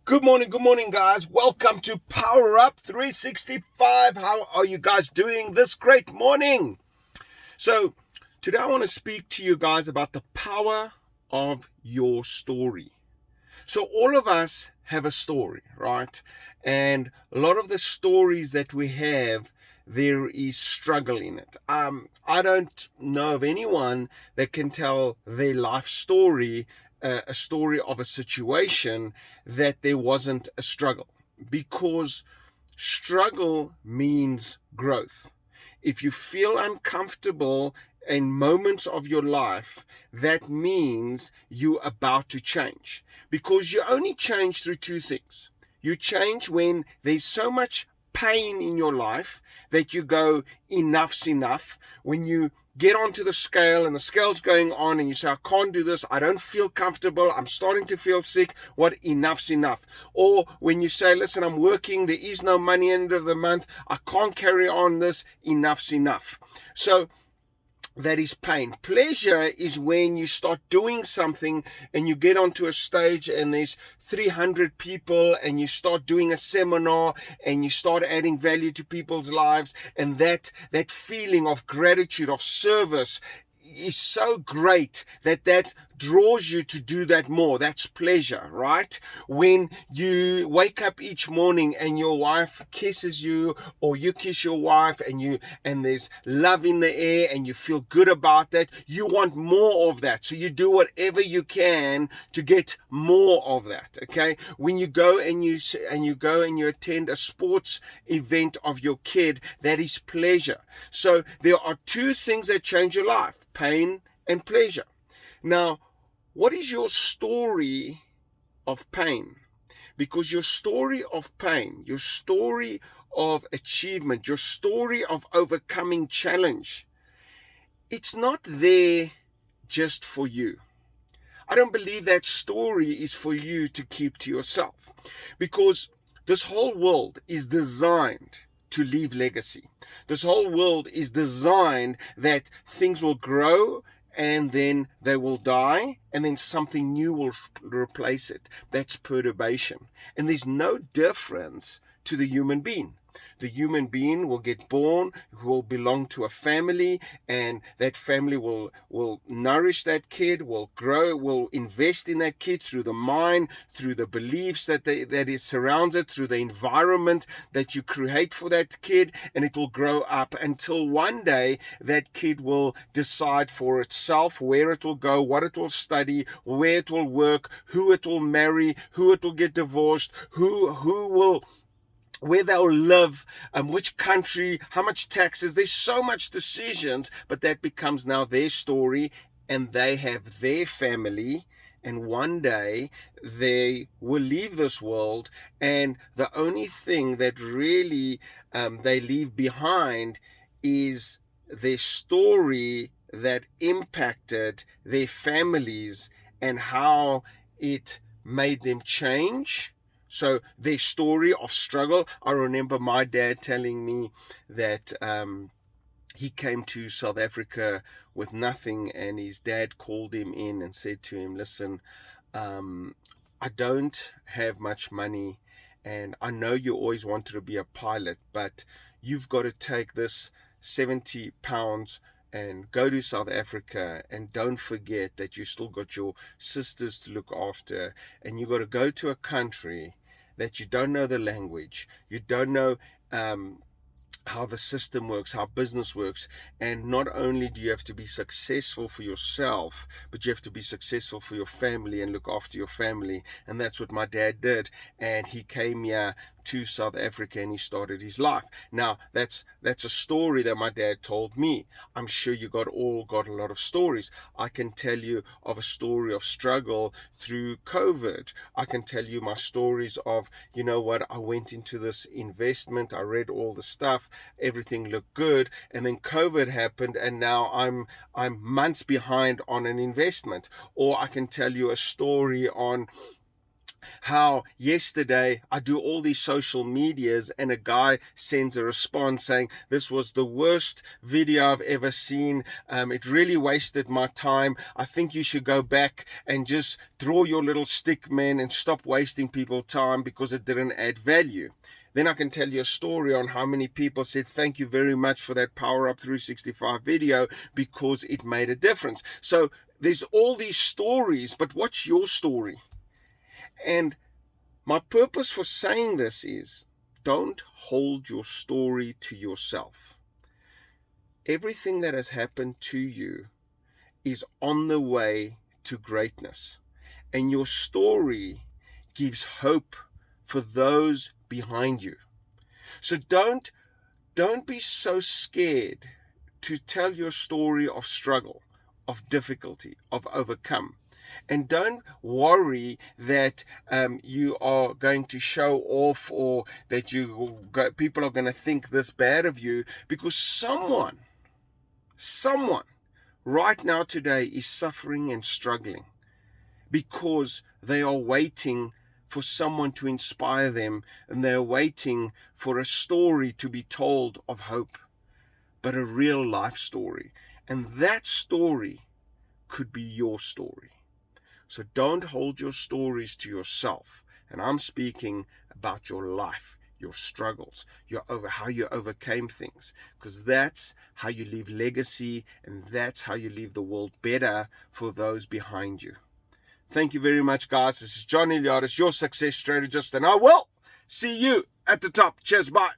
Good morning, guys. Welcome to Power Up 365. How are you guys doing this great morning? So, today I want to speak to you guys about the power of your story. So, all of us have a story, right? And a lot of the stories that we have, there is struggle in it. I don't know of anyone that can tell their life story, a story of a situation that there wasn't a struggle, because struggle means growth. If you feel uncomfortable in moments of your life, that means you're about to change, because you only change through two things. You change when there's so much pain in your life that you go, enough's enough. When you get onto the scale and the scale's going on and you say, I can't do this, I don't feel comfortable, I'm starting to feel sick, what, enough's enough. Or when you say, listen, I'm working, there is no money end of the month, I can't carry on this, enough's enough. So that is pain. Pleasure is when you start doing something and you get onto a stage and there's 300 people and you start doing a seminar and you start adding value to people's lives, and that feeling of gratitude, of service, is so great that draws you to do that more. That's pleasure, right? When you wake up each morning and your wife kisses you, or you kiss your wife, and there's love in the air and you feel good about that, you want more of that. So you do whatever you can to get more of that. Okay? When you go and you attend a sports event of your kid, that is pleasure. So there are two things that change your life: pain and pleasure. Now, what is your story of pain? Because your story of pain, your story of achievement, your story of overcoming challenge, it's not there just for you. I don't believe that story is for you to keep to yourself, because this whole world is designed to leave legacy. This whole world is designed that things will grow and then they will die and then something new will replace it. That's perturbation. And there's no difference to the human being. The human being will get born, who will belong to a family, and that family will nourish that kid, will grow, will invest in that kid through the mind, through the beliefs that it surrounds it, through the environment that you create for that kid, and it will grow up until one day that kid will decide for itself where it will go, what it will study, where it will work, who it will marry, who it will get divorced, where they'll live, which country, how much taxes. There's so much decisions, but that becomes now their story, and they have their family, and one day they will leave this world, and the only thing that really they leave behind is their story that impacted their families and how it made them change. So their story of struggle. I remember my dad telling me that he came to South Africa with nothing, and his dad called him in and said to him, listen, I don't have much money, and I know you always wanted to be a pilot, but you've got to take this 70 pounds and go to South Africa, and don't forget that you still got your sisters to look after, and you got to go to a country that you don't know the language, you don't know how the system works, how business works. And not only do you have to be successful for yourself, but you have to be successful for your family and look after your family. And that's what my dad did. And he came here to South Africa and he started his life. Now, that's a story that my dad told me. I'm sure you got a lot of stories. I can tell you of a story of struggle through COVID. I can tell you my stories of, you know what, I went into this investment, I read all the stuff, everything looked good, and then COVID happened, and now I'm months behind on an investment. Or I can tell you a story on how yesterday I do all these social medias and a guy sends a response saying, this was the worst video I've ever seen. It really wasted my time. I think you should go back and just draw your little stick man and stop wasting people's time because it didn't add value. Then I can tell you a story on how many people said, thank you very much for that Power Up 365 video because it made a difference. So there's all these stories, but what's your story? And my purpose for saying this is, don't hold your story to yourself. Everything that has happened to you is on the way to greatness. And your story gives hope for those behind you. So don't be so scared to tell your story of struggle, of difficulty, of overcome. And don't worry that you are going to show off or that people are going to think this bad of you, because someone right now today is suffering and struggling because they are waiting for someone to inspire them, and they're waiting for a story to be told of hope, but a real life story. And that story could be your story. So don't hold your stories to yourself. And I'm speaking about your life, your struggles, how you overcame things, because that's how you leave legacy, and that's how you leave the world better for those behind you. Thank you very much, guys. This is John Eliades, your success strategist, and I will see you at the top. Cheers, bye.